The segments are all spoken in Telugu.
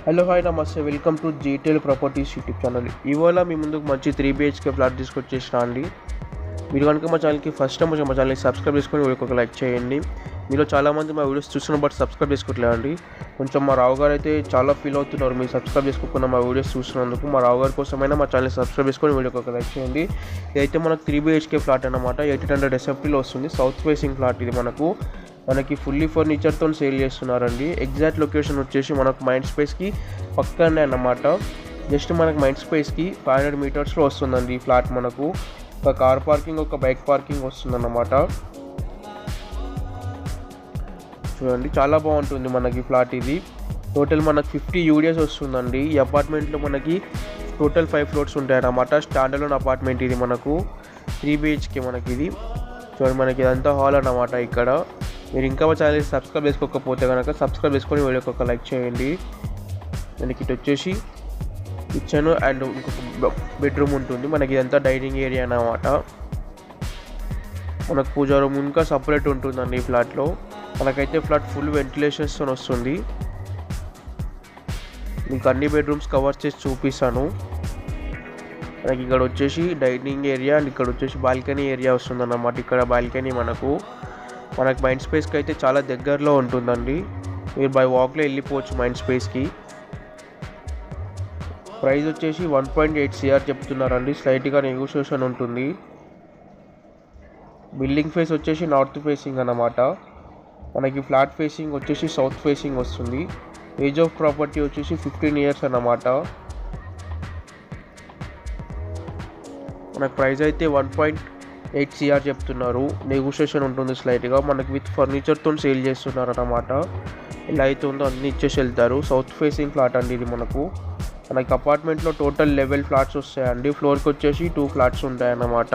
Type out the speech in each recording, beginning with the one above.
హలో హాయ్ నమస్తే, welcome to GTL properties YouTube channel. ఇవాళ మీ ముందుకు మంచి 3BHK ఫ్లాట్ తీసుకొచ్చేసిన అండి. మీరు కనుక మా ఛానల్కి ఫస్ట్ టైం మా ఛానల్ని సబ్స్క్రైబ్ చేసుకొని వీడియోకి ఒక లైక్ చేయండి. మీలో చాలామంది మా వీడియోస్ చూస్తున్న బట్ సబ్స్క్రైబ్ చేసుకోవట్లేదండి. కొంచెం మా రావు గారు అయితే చాలా ఫీల్ అవుతున్నారు మీరు సబ్స్క్రైబ్ చేసుకోకుండా మా వీడియోస్ చూస్తున్నందుకు. మా రావు గారి కోసమైనా మా ఛానల్ని సబ్స్క్రైబ్ చేసుకొని వీడియోకి ఒక లైక్ చేయండి. ఇదైతే మనకు 3BHK ఫ్లాట్ అన్నమాట. 1800 SFTలో వస్తుంది. సౌత్ ఫేసింగ్ ఫ్లాట్ ఇది. మనకి ఫుల్లీ ఫర్నిచర్తో సేల్ చేస్తున్నారండి. ఎగ్జాక్ట్ లొకేషన్ వచ్చేసి మనకు మైండ్ స్పేస్కి పక్కనే అన్నమాట. జస్ట్ మనకు మైండ్ స్పేస్కి 500 మీటర్స్లో వస్తుందండి ఈ ఫ్లాట్. మనకు ఒక కార్ పార్కింగ్, ఒక బైక్ పార్కింగ్ వస్తుందన్నమాట. చూడండి, చాలా బాగుంటుంది మనకి ఫ్లాట్ ఇది. టోటల్ మనకు 50 UDS వస్తుందండి. ఈ అపార్ట్మెంట్లో మనకి టోటల్ 5 ఫ్లోర్స్ ఉంటాయి అన్నమాట. స్టాండర్డ్ అపార్ట్మెంట్ ఇది. మనకు 3BHK మనకి ఇది. చూడండి, మనకి ఇదంతా హాల్ అన్నమాట. ఇక్కడ మీరు ఇంకా మా ఛానల్ సబ్స్క్రైబ్ చేసుకోకపోతే కనుక సబ్స్క్రైబ్ చేసుకొని వీడియోకి ఒక లైక్ చేయండి. మనకి ఇటు వచ్చేసి కిచెన్ అండ్ ఇంకొక బెడ్రూమ్ ఉంటుంది. మనకి ఇదంతా డైనింగ్ ఏరియా అన్నమాట. మనకు పూజా రూమ్ ఇంకా సపరేట్ ఉంటుందండి ఈ ఫ్లాట్లో. మనకైతే ఫ్లాట్ ఫుల్ వెంటిలేషన్స్తో వస్తుంది. మీకు అన్ని బెడ్రూమ్స్ కవర్ చేసి చూపిస్తాను. మనకి ఇక్కడ వచ్చేసి డైనింగ్ ఏరియా అండ్ ఇక్కడ వచ్చేసి బాల్కనీ ఏరియా వస్తుందన్నమాట. ఇక్కడ బాల్కనీ మనకు మైండ్ స్పేస్కి అయితే చాలా దగ్గరలో ఉంటుందండి. మీరు బై వాక్లో వెళ్ళిపోవచ్చు మైండ్ స్పేస్కి. ప్రైస్ వచ్చేసి 1.8 CR చెప్తున్నారండి. స్లైట్గా నెగోషియేషన్ ఉంటుంది. బిల్డింగ్ ఫేస్ వచ్చేసి నార్త్ ఫేసింగ్ అన్నమాట. మనకి ఫ్లాట్ ఫేసింగ్ వచ్చేసి సౌత్ ఫేసింగ్ వస్తుంది. ఏజ్ ఆఫ్ ప్రాపర్టీ వచ్చేసి 15 years అన్నమాట. మనకు ప్రైస్ అయితే 1.8 CR చెప్తున్నారు. నెగోషియేషన్ ఉంటుంది స్లైట్గా. మనకి విత్ ఫర్నిచర్తో సేల్ చేస్తున్నారు అన్నమాట. ఎలా అయితే ఉందో అన్నీ ఇచ్చేసి వెళ్తారు. సౌత్ ఫేసింగ్ ఫ్లాట్ అండి ఇది. మనకి అపార్ట్మెంట్లో టోటల్ 11 ఫ్లాట్స్ వస్తాయండి. ఫ్లోర్కి వచ్చేసి 2 ఫ్లాట్స్ ఉంటాయన్నమాట.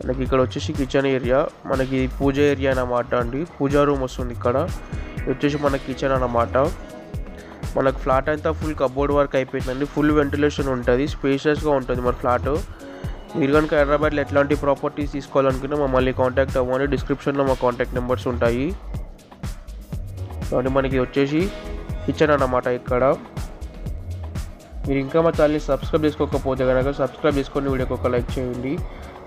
మనకి ఇక్కడ వచ్చేసి కిచెన్ ఏరియా, మనకి పూజ ఏరియా అన్నమాట అండి. పూజా రూమ్ వస్తుంది ఇక్కడ. వచ్చేసి మనకి కిచెన్ అన్నమాట. మనకు ఫ్లాట్ అంతా ఫుల్ కబోర్డ్ వర్క్ అయిపోయిందండి. ఫుల్ వెంటిలేషన్ ఉంటుంది, స్పేషియస్గా ఉంటుంది మన ఫ్లాట్. మీరు కనుక హైదరాబాద్లో ఎట్లాంటి ప్రాపర్టీస్ తీసుకోవాలనుకున్నా మమ్మల్ని కాంటాక్ట్ అవ్వండి. డిస్క్రిప్షన్లో మా కాంటాక్ట్ నెంబర్స్ ఉంటాయి. కాబట్టి మనకి వచ్చేసి కిచెన్ అన్నమాట. ఇక్కడ మీరు ఇంకా మా ఛానల్ని సబ్స్క్రైబ్ చేసుకోకపోతే కనుక సబ్స్క్రైబ్ చేసుకొని వీడియోకి ఒక లైక్ చేయండి.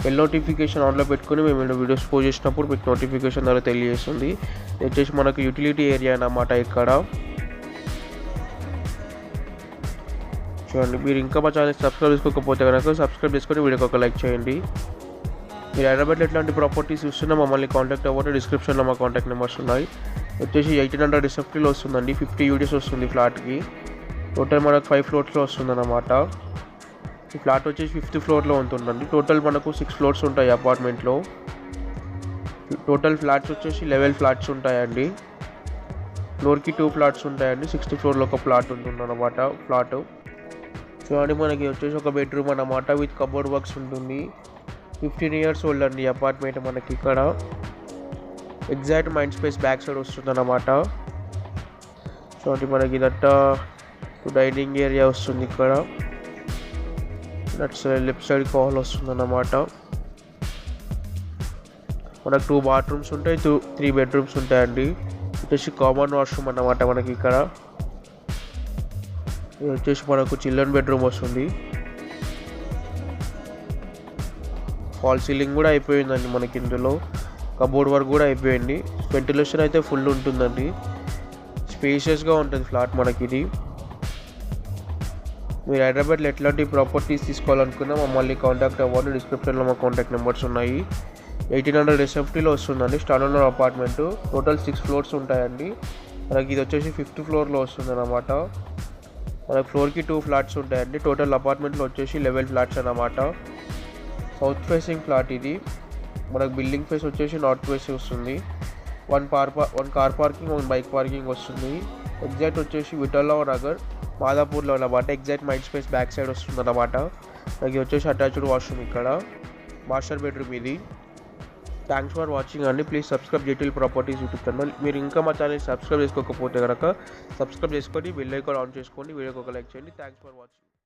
బెల్ నోటిఫికేషన్ ఆన్లో పెట్టుకుని మేము వీడియోస్ పోస్ట్ చేసినప్పుడు మీకు నోటిఫికేషన్ ద్వారా తెలియజేస్తుంది. ఇది వచ్చేసి మనకు యూటిలిటీ ఏరియా అన్నమాట. ఇక్కడ చూడండి, మీరు ఇంకా మా ఛానల్ సబ్స్క్రైబ్ చేసుకోకపోతే కనుక సబ్స్క్రైబ్ చేసుకొని వీడియోకి ఒక లైక్ చేయండి. మీరు హైదరాబాద్లో ఎట్లాంటి ప్రాపర్టీస్ చూస్తున్నా మమ్మల్ని కాంటాక్ట్ అవ్వండి. డిస్క్రిప్షన్లో మా కాంటాక్ట్ నెంబర్స్ ఉన్నాయి. వచ్చేసి 1800 SFTలో వస్తుందండి. 50 UDS వస్తుంది ఫ్లాట్కి. టోటల్ మనకు 5 ఫ్లోర్స్లో వస్తుందన్నమాట. ఈ ఫ్లాట్ వచ్చేసి 5th ఫ్లోర్లో ఉంటుందండి. టోటల్ మనకు 6 ఫ్లోర్స్ ఉంటాయి అపార్ట్మెంట్లో. టోటల్ ఫ్లాట్స్ వచ్చేసి 11 ఫ్లాట్స్ ఉంటాయండి. ఫ్లోర్కి 2 ఫ్లాట్స్ ఉంటాయండి. 6th ఫ్లోర్లో ఒక ఫ్లాట్ ఉంటుందన్నమాట. ఫ్లాట్ చూడండి, మనకి వచ్చేసి ఒక బెడ్రూమ్ అన్నమాట. విత్ కబోర్డ్ వర్క్స్ ఉంటుంది. 15 years ఓల్డ్ అండి అపార్ట్మెంట్. మనకి ఇక్కడ exact mind space back side వస్తుందన్నమాట. చూడండి, మనకి ఇదంతా డైనింగ్ ఏరియా వస్తుంది. ఇక్కడ లెఫ్ట్ సైడ్ హాల్ వస్తుందన్నమాట. మనకు 2 బాత్రూమ్స్ ఉంటాయి, 3 బెడ్రూమ్స్ ఉంటాయండి. వచ్చేసి కామన్ వాష్రూమ్ అన్నమాట. మనకి ఇక్కడ ఇది వచ్చేసి మనకు చిల్డ్రన్ బెడ్రూమ్ వస్తుంది. ఫాల్ సీలింగ్ కూడా అయిపోయిందండి మనకి. ఇందులో కబోర్డ్ వర్క్ కూడా అయిపోయింది. వెంటిలేషన్ అయితే ఫుల్ ఉంటుందండి. స్పేషియస్గా ఉంటుంది ఫ్లాట్ మనకి ఇది. మీరు హైదరాబాద్లో ఎట్లాంటి ప్రాపర్టీస్ తీసుకోవాలనుకున్నా మమ్మల్ని కాంటాక్ట్ అవ్వండి. డిస్క్రిప్షన్లో మా కాంటాక్ట్ నెంబర్స్ ఉన్నాయి. 1800 SFTలో వస్తుందండి. Standard apartment. టోటల్ 6 ఫ్లోర్స్ ఉంటాయండి. మనకి ఇది వచ్చేసి 5th ఫ్లోర్లో వస్తుంది అన్నమాట. మనకి ఫ్లోర్కి 2 ఫ్లాట్స్ ఉంటాయండి. టోటల్ అపార్ట్మెంట్లో వచ్చేసి 11 ఫ్లాట్స్ అన్నమాట. సౌత్ ఫేసింగ్ ఫ్లాట్ ఇది. మనకు బిల్డింగ్ ఫేస్ వచ్చేసి నార్త్ ఫేస్ వస్తుంది. 1 కార్ పార్కింగ్, 1 బైక్ పార్కింగ్ వస్తుంది. ఎగ్జాక్ట్ వచ్చేసి విఠలరావు నగర్, మాదాపూర్లో అన్నమాట. Exact mind space back side వస్తుంది అన్నమాట. మనకి వచ్చేసి అటాచ్డ్ వాష్రూమ్ ఇక్కడ. మాస్టర్ బెడ్రూమ్ ఇది. థ్యాంక్స్ ఫర్ వాచింగ్ అండి. Please subscribe GTL properties YouTube channel. మీరు ఇంకా మా ఛానల్ సబ్స్క్రైబ్ చేసుకోకపోతే కనుక సబ్స్క్రైబ్ చేసుకొని బెల్ ఐకాన్ ఆన్ చేసుకోండి. వీడియోకి ఒక లైక్ చేయండి. Thanks for watching.